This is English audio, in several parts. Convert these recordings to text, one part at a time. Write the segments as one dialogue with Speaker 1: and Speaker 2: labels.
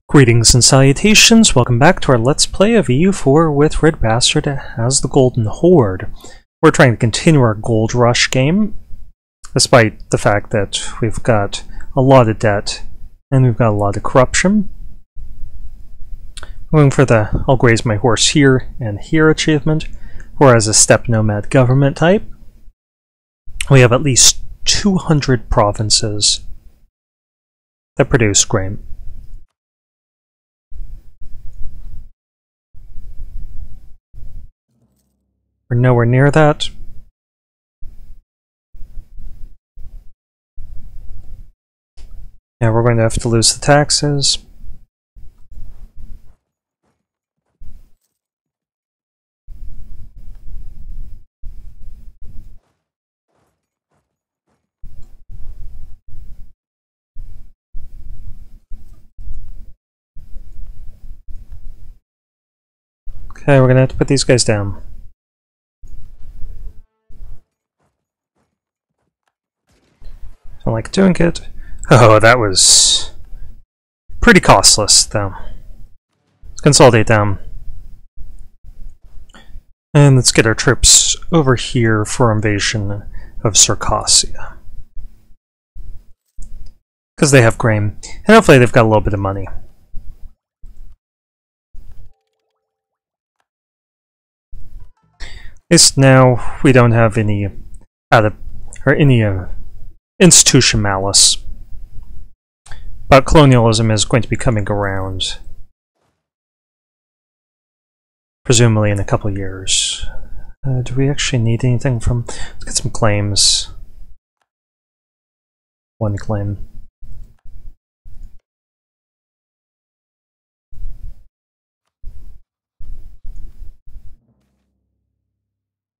Speaker 1: Greetings and salutations, welcome back to our Let's Play of EU4 with RedBstrd as the Golden Horde. We're trying to continue our Gold Rush game, despite the fact that we've got a lot of debt and we've got a lot of corruption. Going for the I'll graze my horse here and here achievement, or as a steppe nomad government type. We have at least 200 provinces that produce grain. We're nowhere near that. Yeah, we're going to have to lose the taxes. Okay, we're going to have to put these guys down. Don't like doing it. Oh, that was pretty costless, though. Let's consolidate down. And let's get our troops over here for invasion of Circassia. Because they have grain. And hopefully they've got a little bit of money. At least now we don't have any institution malice. But colonialism is going to be coming around, presumably in a couple of years. Do we actually need anything from... Let's get some claims. One claim.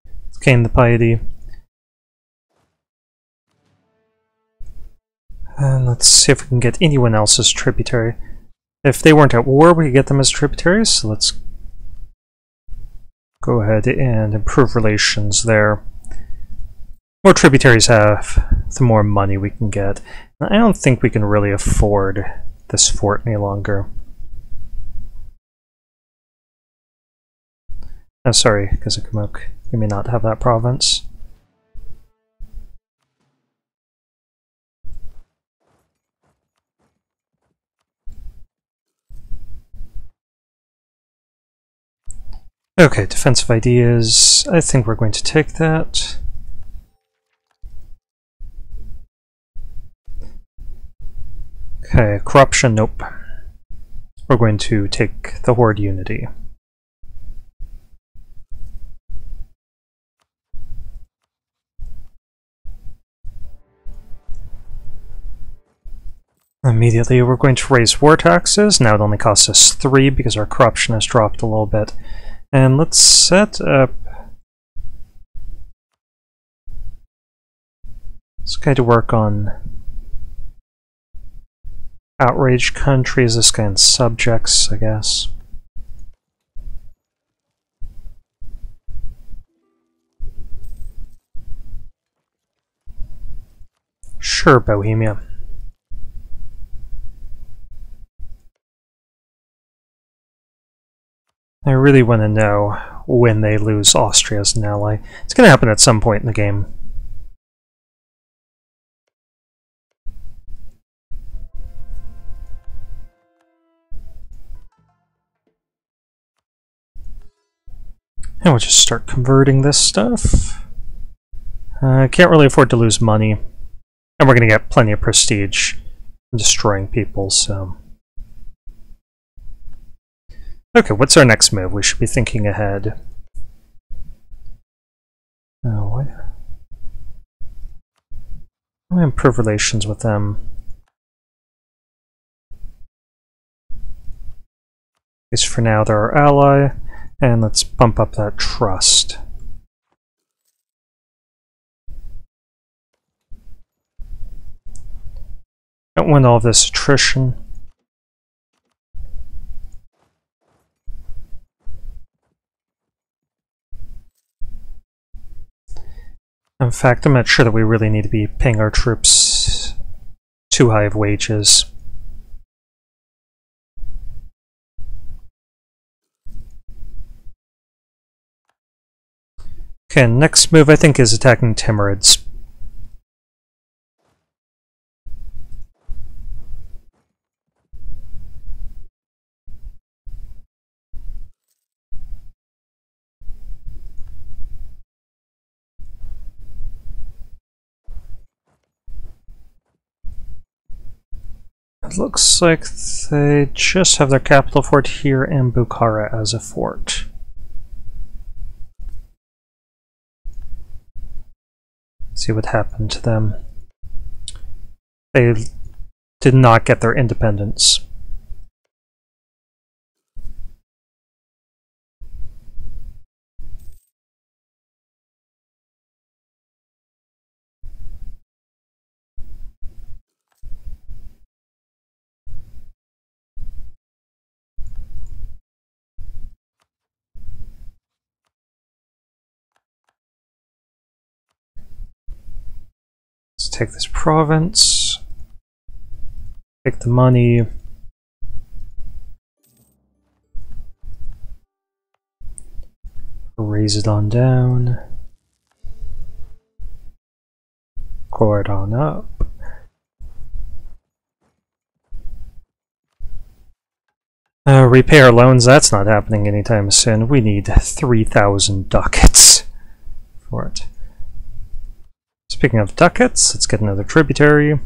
Speaker 1: Let's gain the piety. And let's see if we can get anyone else as tributary. If they weren't at war, we could get them as tributaries, so let's go ahead and improve relations there. The more tributaries have, the more money we can get. And I don't think we can really afford this fort any longer. Oh, sorry, Kazakumok, you may not have that province. Okay, defensive ideas. I think we're going to take that. Okay, corruption, nope. We're going to take the Horde unity. Immediately we're going to raise war taxes. Now it only costs us 3 because our corruption has dropped a little bit. And let's set up this guy to work on outraged countries, this guy on subjects, I guess. Sure, Bohemia. I really want to know when they lose Austria as an ally. It's going to happen at some point in the game. And we'll just start converting this stuff. Can't really afford to lose money. And we're going to get plenty of prestige from destroying people, so... Okay, what's our next move? We should be thinking ahead. Oh, what? I'll improve relations with them. At least for now, they're our ally. And let's bump up that trust. Don't want all this attrition. In fact, I'm not sure that we really need to be paying our troops too high of wages. Okay, next move I think is attacking Timurids. It looks like they just have their capital fort here and Bukhara as a fort. See what happened to them. They did not get their independence. Let's take this province, take the money, raise it on down, core it on up. Repay our loans, that's not happening anytime soon. We need 3,000 ducats for it. Speaking of ducats, let's get another tributary.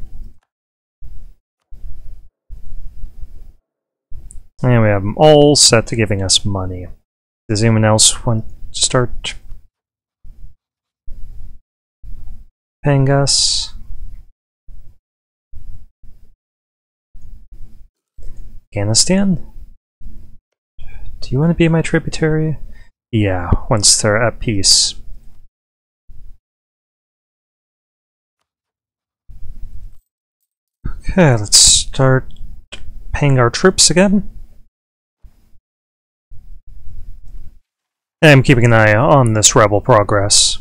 Speaker 1: And we have them all set to giving us money. Does anyone else want to start paying us? Afghanistan? Do you want to be my tributary? Yeah, once they're at peace. Okay, let's start paying our troops again. And I'm keeping an eye on this rebel progress.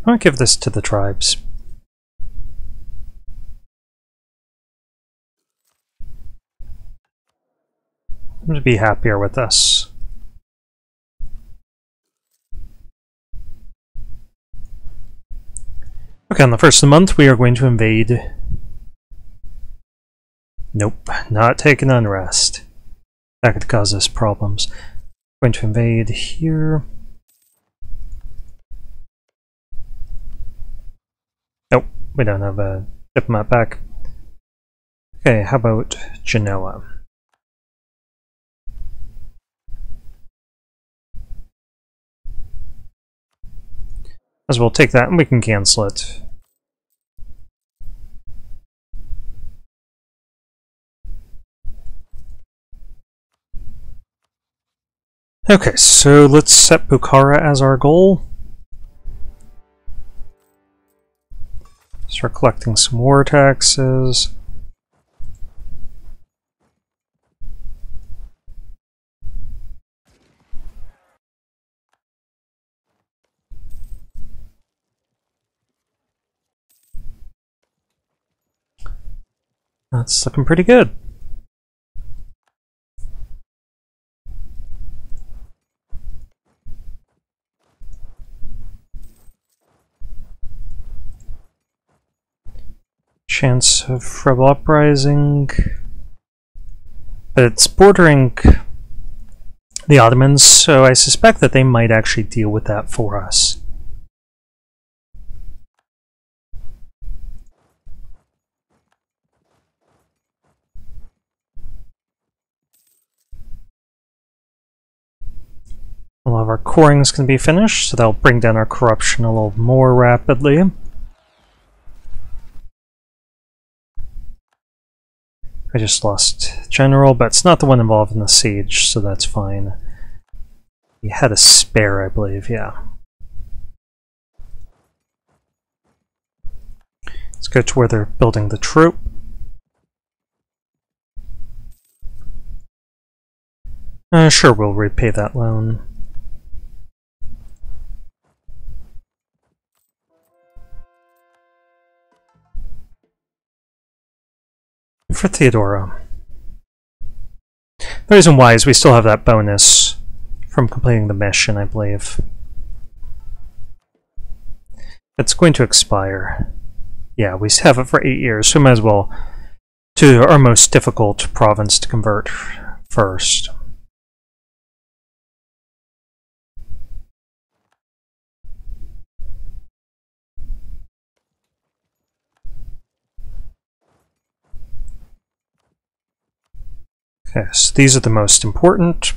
Speaker 1: I'll give this to the tribes. I'm going to be happier with us. Okay, on the first of the month we are going to invade. Nope, not taking unrest. That could cause us problems. Going to invade here. Nope, we don't have a diplomat back. Okay, how about Genoa? As well take that and we can cancel it. Okay, so let's set Bukhara as our goal. Start collecting some war taxes. That's looking pretty good. Chance of rebel uprising. But it's bordering the Ottomans, so I suspect that they might actually deal with that for us. A lot of our coring's can be finished, so that'll bring down our corruption a little more rapidly. I just lost general, but it's not the one involved in the siege, so that's fine. He had a spare, I believe, yeah. Let's go to where they're building the troop. Sure, we'll repay that loan. for Theodora. The reason why is we still have that bonus from completing the mission, I believe. It's going to expire. Yeah, we have it for 8 years, so we might as well do our most difficult province to convert first. Okay, so these are the most important.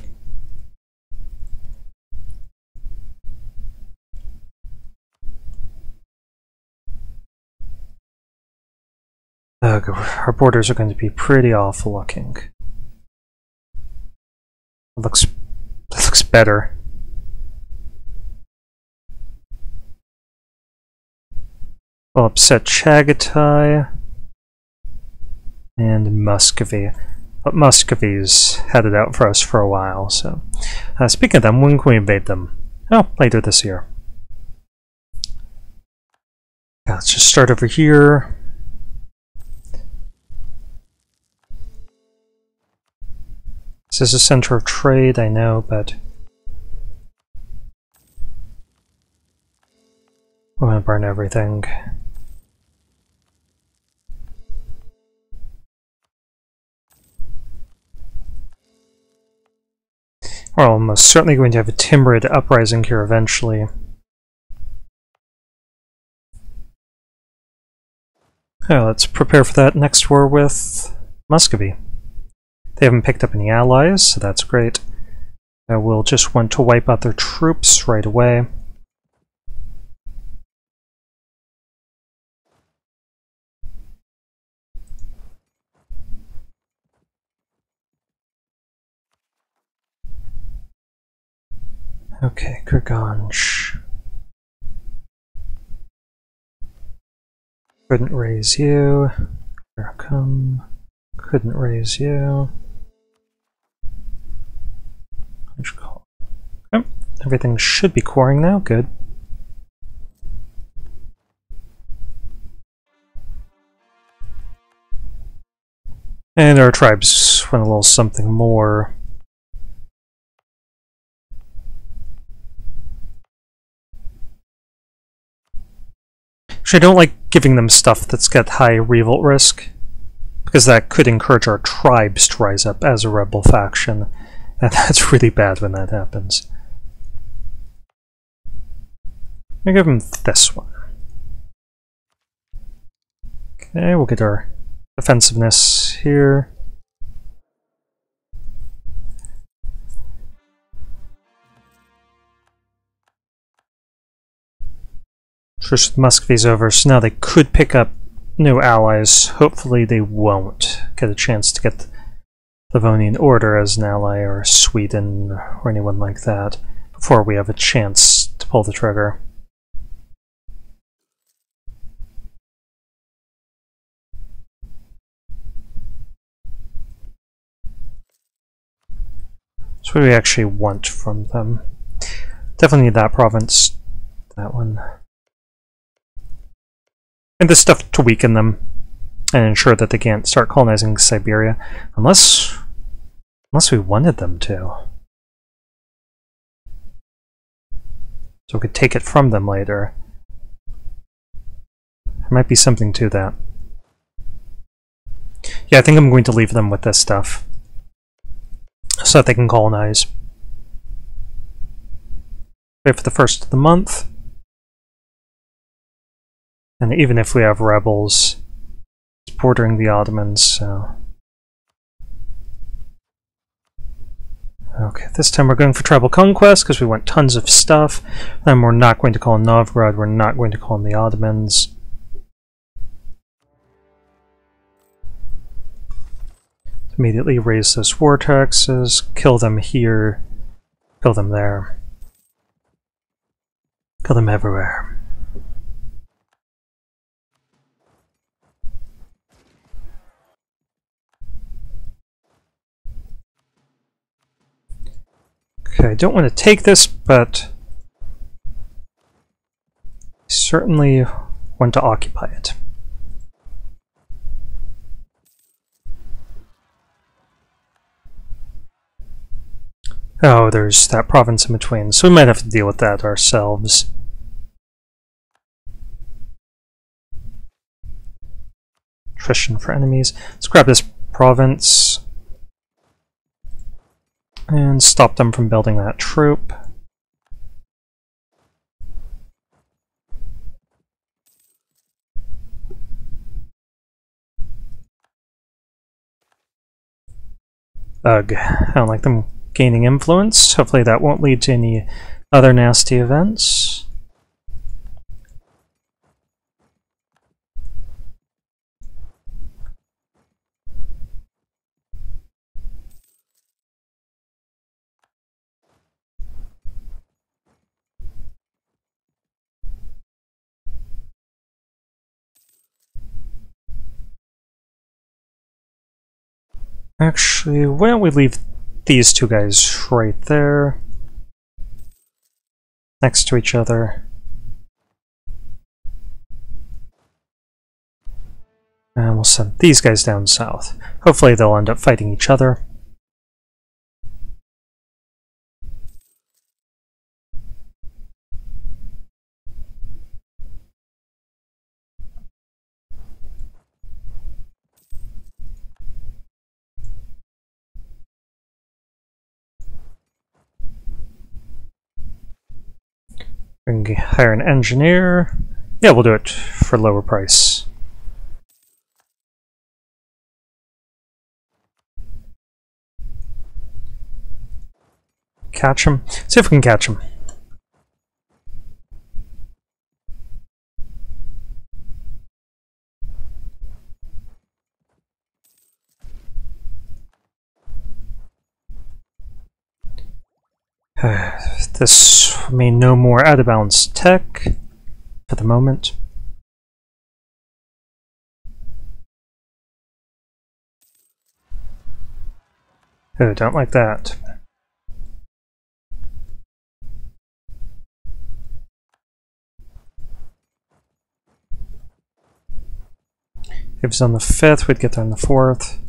Speaker 1: Our borders are going to be pretty awful looking. That looks better. We'll upset Chagatai and Muscovy. But Muscovy's had it out for us for a while, so... speaking of them, when can we invade them? Oh, later this year. Yeah, let's just start over here. This is a center of trade, I know, but... we're gonna burn everything. We're almost certainly going to have a Timurid uprising here eventually. Let's prepare for that next war with Muscovy. They haven't picked up any allies, so that's great. We'll just want to wipe out their troops right away. Okay, Kurganj. Couldn't raise you. Here come. Couldn't raise you. Okay. Everything should be coring now. Good. And our tribes want a little something more. Actually, I don't like giving them stuff that's got high revolt risk, because that could encourage our tribes to rise up as a rebel faction, and that's really bad when that happens. I'm gonna give them this one. Okay, we'll get our defensiveness here. Truce with Muscovy's over, so now they could pick up new allies. Hopefully they won't get a chance to get the Livonian Order as an ally, or Sweden, or anyone like that, before we have a chance to pull the trigger. So what do we actually want from them? Definitely need that province. That one. And this stuff to weaken them and ensure that they can't start colonizing Siberia unless we wanted them to. So we could take it from them later. There might be something to that. Yeah, I think I'm going to leave them with this stuff so that they can colonize. Wait for the first of the month. And even if we have rebels, it's bordering the Ottomans, so... Okay, this time we're going for tribal conquest because we want tons of stuff. And we're not going to call in Novgorod, we're not going to call in the Ottomans. Immediately raise those war taxes, kill them here, kill them there. Kill them everywhere. Okay, I don't want to take this, but I certainly want to occupy it. Oh, there's that province in between, so we might have to deal with that ourselves. Attrition for enemies. Let's grab this province and stop them from building that troop. Ugh, I don't like them gaining influence. Hopefully that won't lead to any other nasty events. Actually, why don't we leave these two guys right there, next to each other. And we'll send these guys down south. Hopefully they'll end up fighting each other. We can hire an engineer. Yeah, we'll do it for lower price. Catch him. See if we can catch him. This mean no more out of balance tech for the moment. Oh, don't like that. If it was on the 5th, we'd get there on the 4th.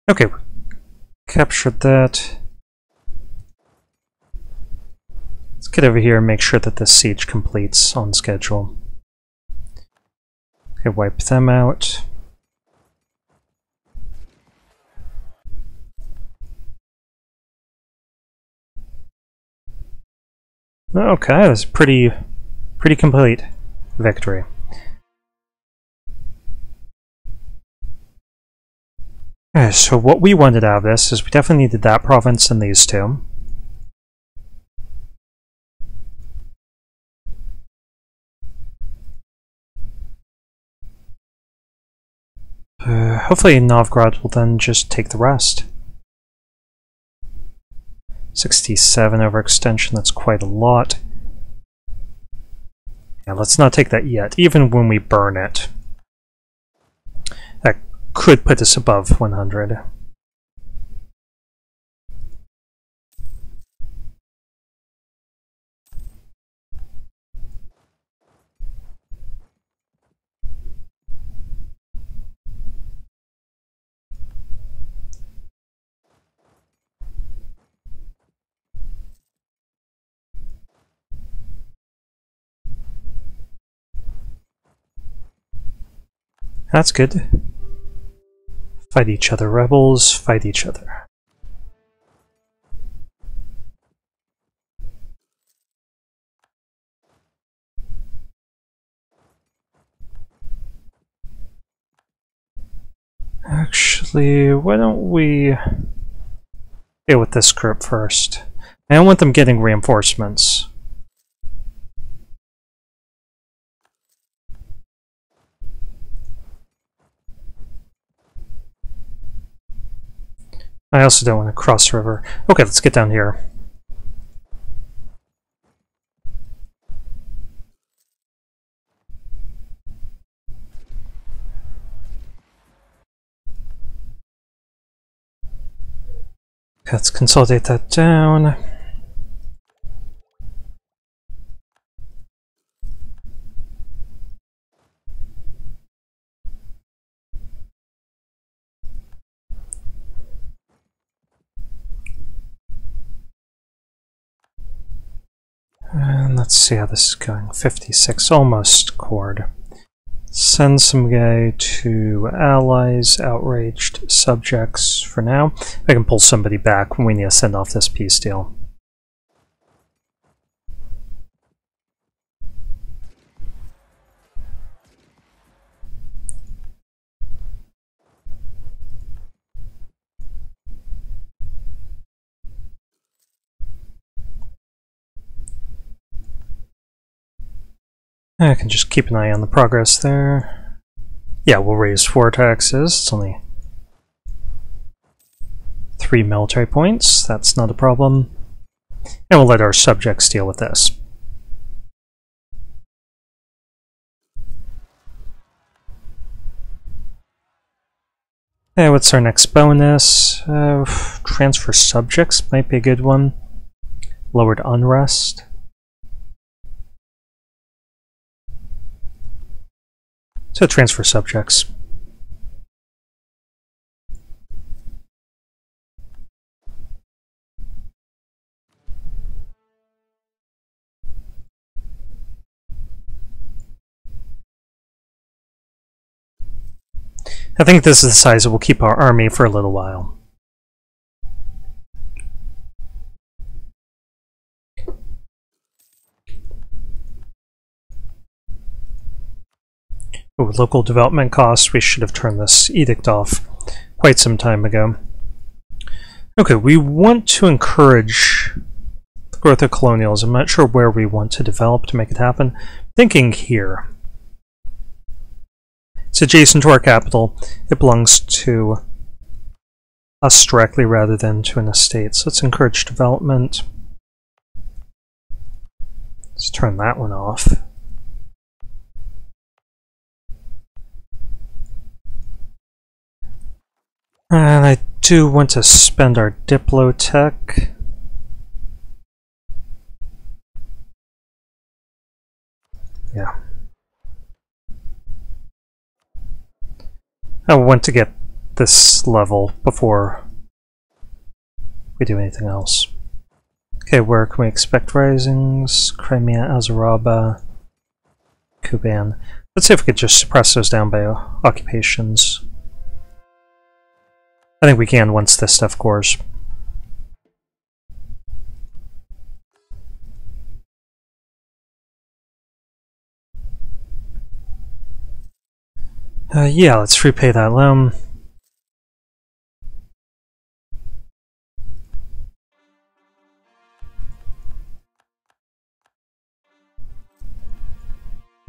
Speaker 1: Okay, captured that. Let's get over here and make sure that this siege completes on schedule. Okay, wipe them out. Okay, that's a pretty complete victory. So what we wanted out of this is we definitely needed that province and these two. Hopefully Novgorod will then just take the rest. 67 overextension, that's quite a lot. Yeah, let's not take that yet, even when we burn it. That could put us above 100. That's good. Fight each other, rebels, fight each other. Actually, why don't we deal with this group first? I don't want them getting reinforcements. I also don't want to cross the river. Okay, let's get down here. Let's consolidate that down. Let's see how this is going. 56, almost Horde. Send some guy to allies, outraged subjects for now. I can pull somebody back when we need to send off this peace deal. I can just keep an eye on the progress there. Yeah, we'll raise 4 taxes. It's only 3 military points. That's not a problem. And we'll let our subjects deal with this. Okay, what's our next bonus? Transfer subjects might be a good one. Lowered unrest. So transfer subjects. I think this is the size that will keep our army for a little while. Ooh, local development costs, we should have turned this edict off quite some time ago. Okay, we want to encourage the growth of colonials. I'm not sure where we want to develop to make it happen. Thinking here. It's adjacent to our capital. It belongs to us directly rather than to an estate. So let's encourage development. Let's turn that one off. And I do want to spend our Diplotech. Yeah. I want to get this level before we do anything else. Okay, where can we expect risings? Crimea, Azaraba, Kuban. Let's see if we could just suppress those down by occupations. I think we can once this stuff cores. Yeah, let's repay that loan.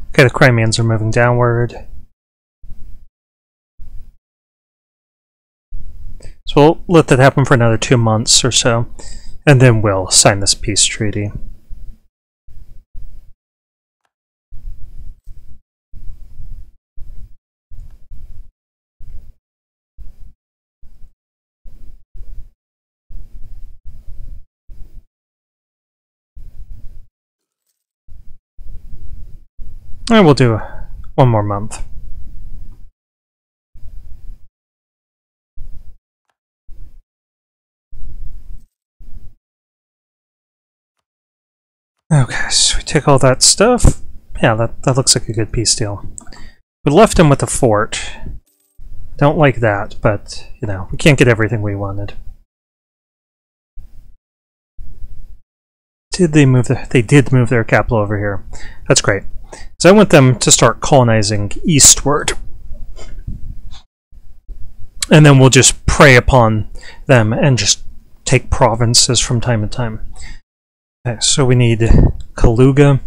Speaker 1: Okay, the Crimeans are moving downward. So we'll let that happen for another 2 months or so, and then we'll sign this peace treaty. And we'll do 1 more month. Okay, so we take all that stuff. Yeah, that looks like a good peace deal. We left him with a fort. Don't like that, but, you know, we can't get everything we wanted. Did they move they did move their capital over here. That's great. So I want them to start colonizing eastward. And then we'll just prey upon them and just take provinces from time to time. Okay, so we need Kaluga.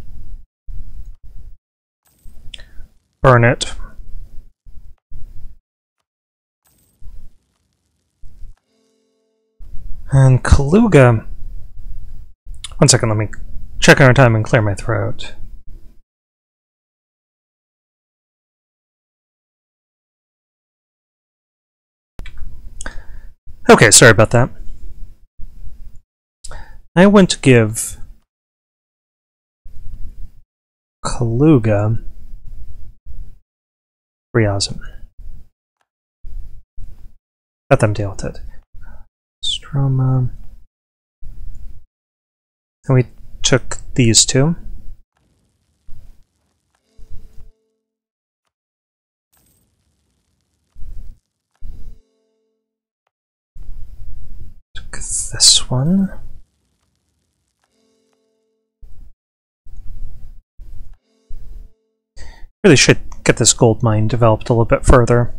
Speaker 1: Burn it. And Kaluga... One second, let me check on our time and clear my throat. Okay, sorry about that. I want to give Kaluga Ryazm. Let them deal with it. Stroma. And we took these two. this one. Really should get this gold mine developed a little bit further.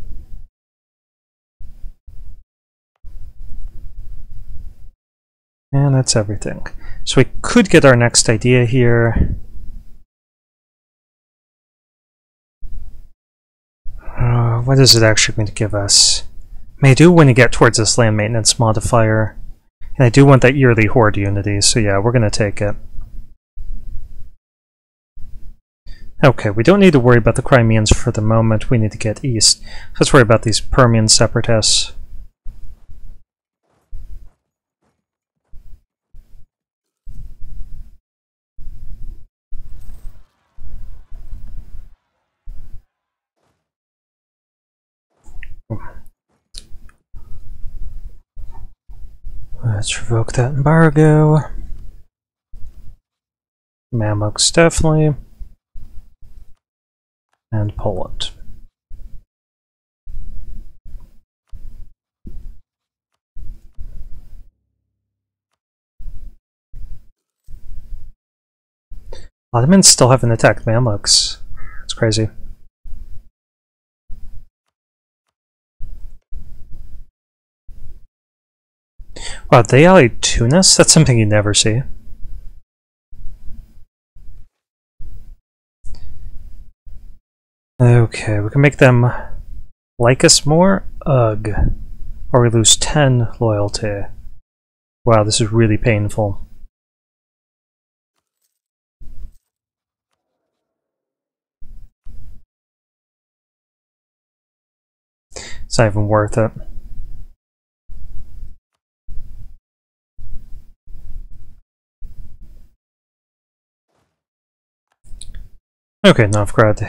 Speaker 1: And that's everything. So we could get our next idea here. What is it actually going to give us? I mean, I do want to get towards this land maintenance modifier. And I do want that yearly horde unity, so yeah, we're going to take it. Okay, we don't need to worry about the Crimeans for the moment. We need to get east. Let's worry about these Permian separatists. Let's revoke that embargo. Mamluks definitely. And Poland. Ottomans still haven't attacked Mamluks. It's crazy. Wow, they allied Tunis? That's something you never see. Okay, we can make them like us more? Ugh. Or we lose 10 loyalty. Wow, this is really painful. It's not even worth it. Okay, Novgorod.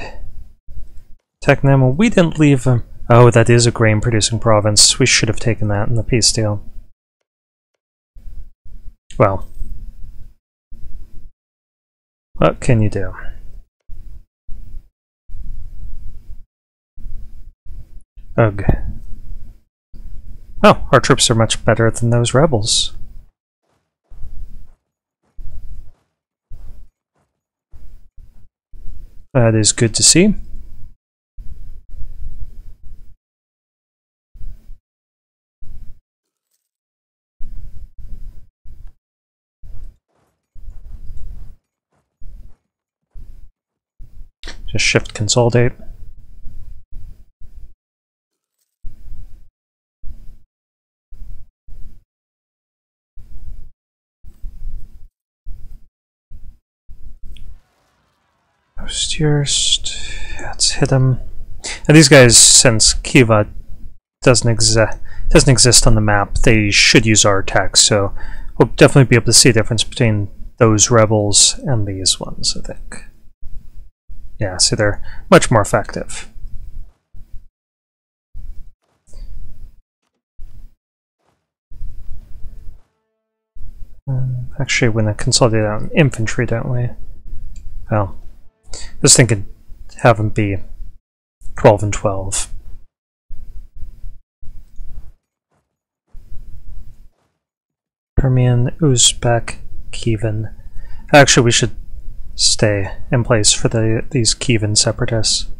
Speaker 1: Technam, we didn't leave them. Oh, that is a grain-producing province. We should have taken that in the peace deal. Well. What can you do? Ugh. Oh, our troops are much better than those rebels. That is good to see. Just shift consolidate. Let's hit them. Now these guys, since Khiva doesn't exist on the map, they should use our attacks, so we'll definitely be able to see a difference between those rebels and these ones, I think. Yeah, see, they're much more effective. Actually, we're going to consolidate out infantry, don't we? Well, I was thinking have them be 12 and 12. Permian, Uzbek, Kievan. Actually, we should stay in place for these Kievan separatists.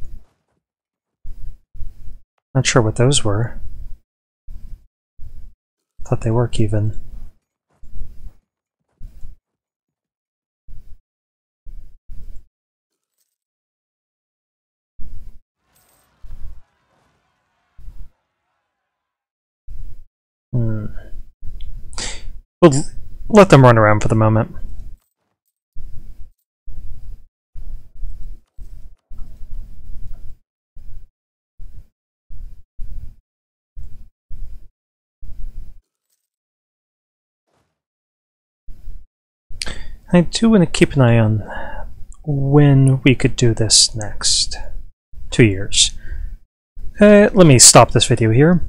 Speaker 1: Not sure what those were. Thought they were Kievan. We'll let them run around for the moment. I do want to keep an eye on when we could do this next. 2 years. Let me stop this video here.